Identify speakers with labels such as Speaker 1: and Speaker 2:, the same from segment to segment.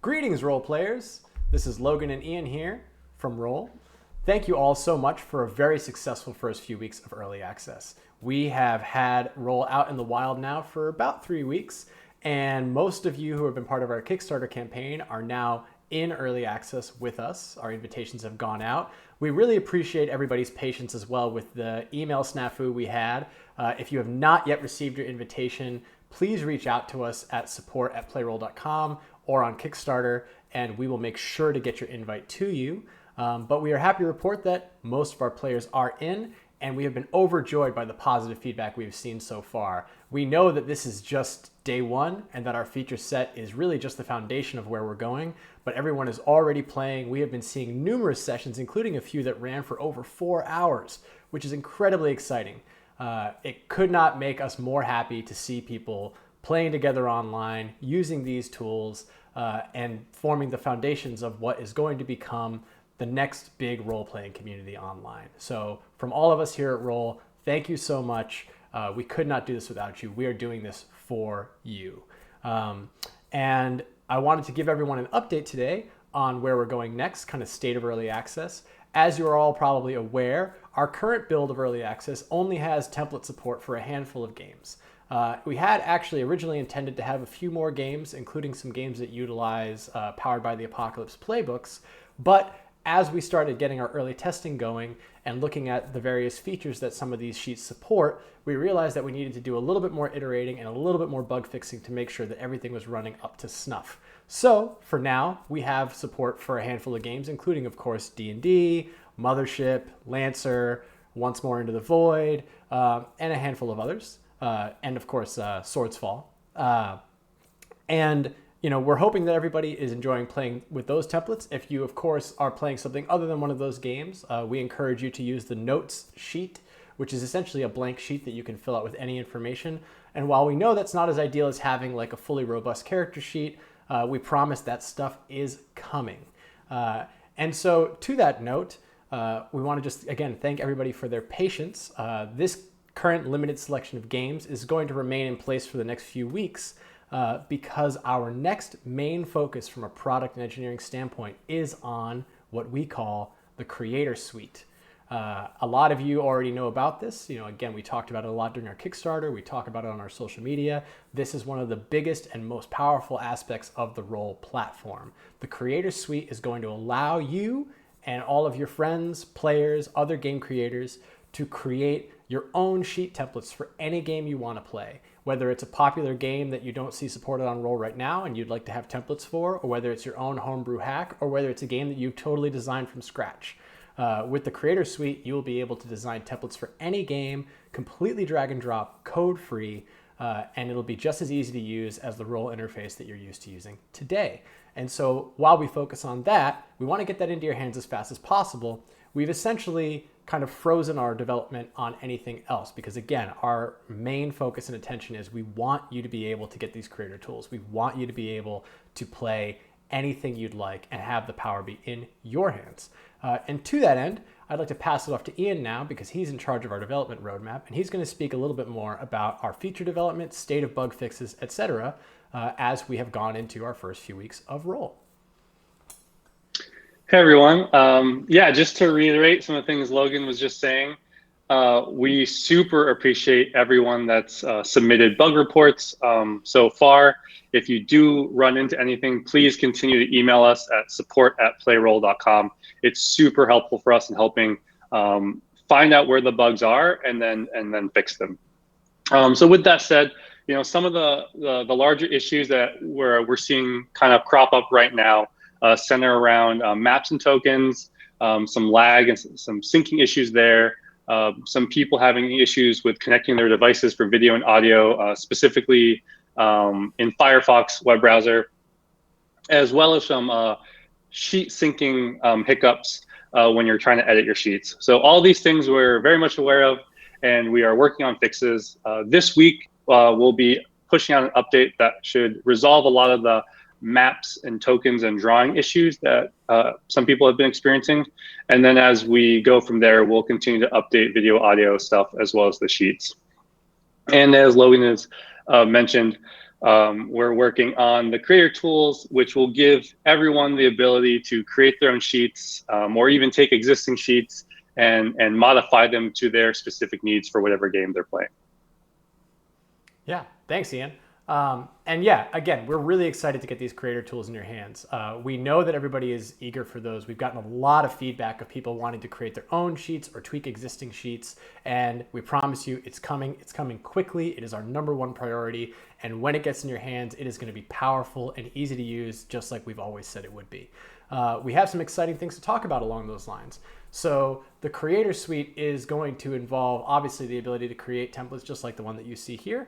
Speaker 1: Greetings, role players. This is Logan and Ian here from Roll. Thank you all so much for a very successful first few weeks of early access. We have had Roll out in the wild now for about 3 weeks, and most of you who have been part of our Kickstarter campaign are now in early access with us. Our invitations have gone out. We really appreciate everybody's patience as well with the email snafu we had. If you have not yet received your invitation, please reach out to us at support@playroll.com or on Kickstarter, and we will make sure to get your invite to you. But we are happy to report that most of our players are in, and we have been overjoyed by the positive feedback we've seen so far. We know that this is just day one and that our feature set is really just the foundation of where we're going, but everyone is already playing. We have been seeing numerous sessions, including a few that ran for over 4 hours, which is incredibly exciting. It could not make us more happy to see people playing together online, using these tools, and forming the foundations of what is going to become the next big role-playing community online. So from all of us here at Roll, thank you so much. We could not do this without you. We are doing this for you. And I wanted to give everyone an update today on where we're going next, kind of state of early access. As you're all probably aware, our current build of early access only has template support for a handful of games. We had actually originally intended to have a few more games, including some games that utilize Powered by the Apocalypse playbooks, but as we started getting our early testing going and looking at the various features that some of these sheets support, we realized that we needed to do a little bit more iterating and a little bit more bug fixing to make sure that everything was running up to snuff. So for now, we have support for a handful of games, including, of course, D&D, Mothership, Lancer, Once More Into the Void, and a handful of others. And of course, Swords Fall. And we're hoping that everybody is enjoying playing with those templates. If you, of course, are playing something other than one of those games, we encourage you to use the notes sheet, which is essentially a blank sheet that you can fill out with any information. And while we know that's not as ideal as having like a fully robust character sheet, we promise that stuff is coming. And so to that note, we want to just, again, thank everybody for their patience. This current limited selection of games is going to remain in place for the next few weeks because our next main focus from a product and engineering standpoint is on what we call the Creator Suite. A lot of you already know about this. Again, we talked about it a lot during our Kickstarter. We talk about it on our social media. This is one of the biggest and most powerful aspects of the Roll platform. The Creator Suite is going to allow you and all of your friends, players, other game creators to create your own sheet templates for any game you want to play. Whether it's a popular game that you don't see supported on Roll right now and you'd like to have templates for, or whether it's your own homebrew hack, or whether it's a game that you've totally designed from scratch. With the Creator Suite, you'll be able to design templates for any game, completely drag and drop, code-free, and it'll be just as easy to use as the Roll interface that you're used to using today. And so while we focus on that, we want to get that into your hands as fast as possible. We've essentially kind of frozen our development on anything else because, again, our main focus and attention is we want you to be able to get these creator tools. We want you to be able to play anything you'd like and have the power be in your hands. And to that end, I'd like to pass it off to Ian now because he's in charge of our development roadmap, and he's going to speak a little bit more about our feature development, state of bug fixes, etc., as we have gone into our first few weeks of Roll.
Speaker 2: Hey everyone. Yeah, just to reiterate some of the things Logan was just saying, we super appreciate everyone that's submitted bug reports so far. If you do run into anything, please continue to email us at support@playroll.com. It's super helpful for us in helping find out where the bugs are and then fix them. So with that said, some of the larger issues that we're seeing kind of crop up right now center around maps and tokens, some lag and some syncing issues there, some people having issues with connecting their devices for video and audio, specifically in Firefox web browser, as well as some sheet syncing hiccups when you're trying to edit your sheets. So all these things we're very much aware of, and we are working on fixes. This week, we'll be pushing out an update that should resolve a lot of the maps and tokens and drawing issues that some people have been experiencing. And then as we go from there, we'll continue to update video, audio stuff, as well as the sheets. And as Logan has mentioned, We're working on the creator tools, which will give everyone the ability to create their own sheets, or even take existing sheets and modify them to their specific needs for whatever game they're playing.
Speaker 1: Yeah, thanks, Ian. And yeah, again, we're really excited to get these creator tools in your hands. We know that everybody is eager for those. We've gotten a lot of feedback of people wanting to create their own sheets or tweak existing sheets. And we promise you it's coming. It's coming quickly. It is our #1 priority. And when it gets in your hands, it is going to be powerful and easy to use, just like we've always said it would be. We have some exciting things to talk about along those lines. So the Creator Suite is going to involve, obviously, the ability to create templates just like the one that you see here.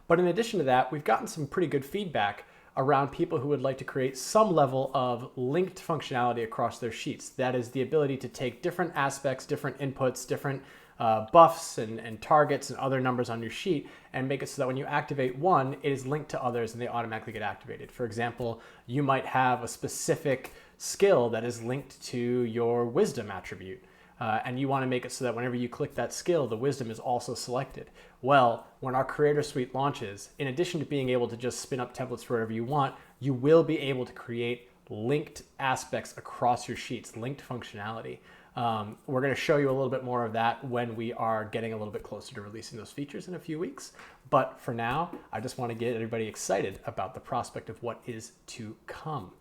Speaker 1: But in addition to that, we've gotten some pretty good feedback around people who would like to create some level of linked functionality across their sheets. That is the ability to take different aspects, different inputs, different buffs and targets and other numbers on your sheet and make it so that when you activate one, it is linked to others and they automatically get activated. For example, you might have a specific skill that is linked to your wisdom attribute. And you want to make it so that whenever you click that skill, the wisdom is also selected. Well, when our Creator Suite launches, in addition to being able to just spin up templates for whatever you want, you will be able to create linked aspects across your sheets, linked functionality. We're going to show you a little bit more of that when we are getting a little bit closer to releasing those features in a few weeks. But for now, I just want to get everybody excited about the prospect of what is to come.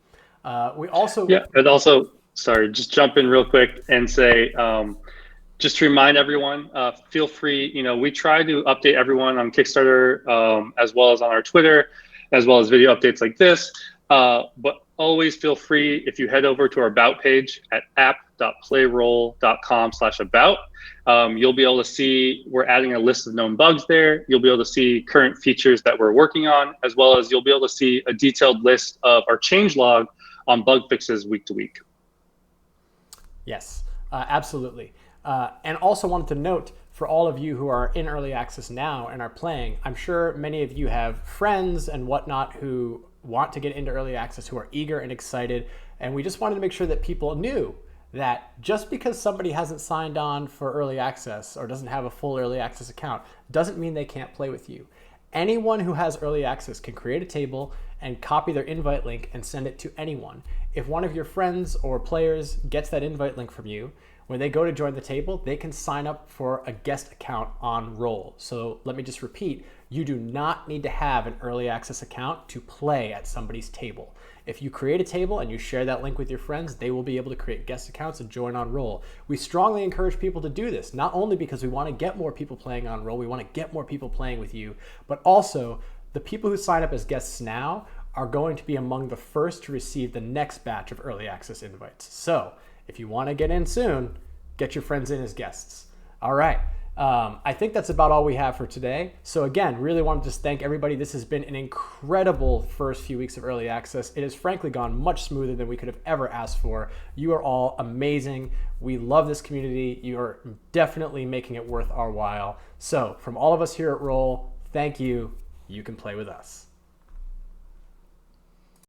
Speaker 1: We also...
Speaker 2: Yeah, and also... Sorry, just jump in real quick and say, just to remind everyone, feel free, we try to update everyone on Kickstarter, as well as on our Twitter, as well as video updates like this. But always feel free, if you head over to our About page at app.playroll.com/about, you'll be able to see, we're adding a list of known bugs there. You'll be able to see current features that we're working on, as well as you'll be able to see a detailed list of our changelog on bug fixes week to week.
Speaker 1: Yes, absolutely. And also wanted to note, for all of you who are in early access now and are playing, I'm sure many of you have friends and whatnot who want to get into early access, who are eager and excited. And we just wanted to make sure that people knew that just because somebody hasn't signed on for early access or doesn't have a full early access account doesn't mean they can't play with you. Anyone who has early access can create a table and copy their invite link and send it to anyone. If one of your friends or players gets that invite link from you, when they go to join the table, they can sign up for a guest account on Roll. So let me just repeat, you do not need to have an early access account to play at somebody's table. If you create a table and you share that link with your friends, they will be able to create guest accounts and join on Roll. We strongly encourage people to do this, not only because we want to get more people playing on Roll, we want to get more people playing with you, but also the people who sign up as guests now are going to be among the first to receive the next batch of early access invites. So if you want to get in soon, get your friends in as guests. All right. I think that's about all we have for today. So again, really want to just thank everybody. This has been an incredible first few weeks of early access. It has frankly gone much smoother than we could have ever asked for. You are all amazing. We love this community. You are definitely making it worth our while. So from all of us here at Roll, thank you. You can play with us.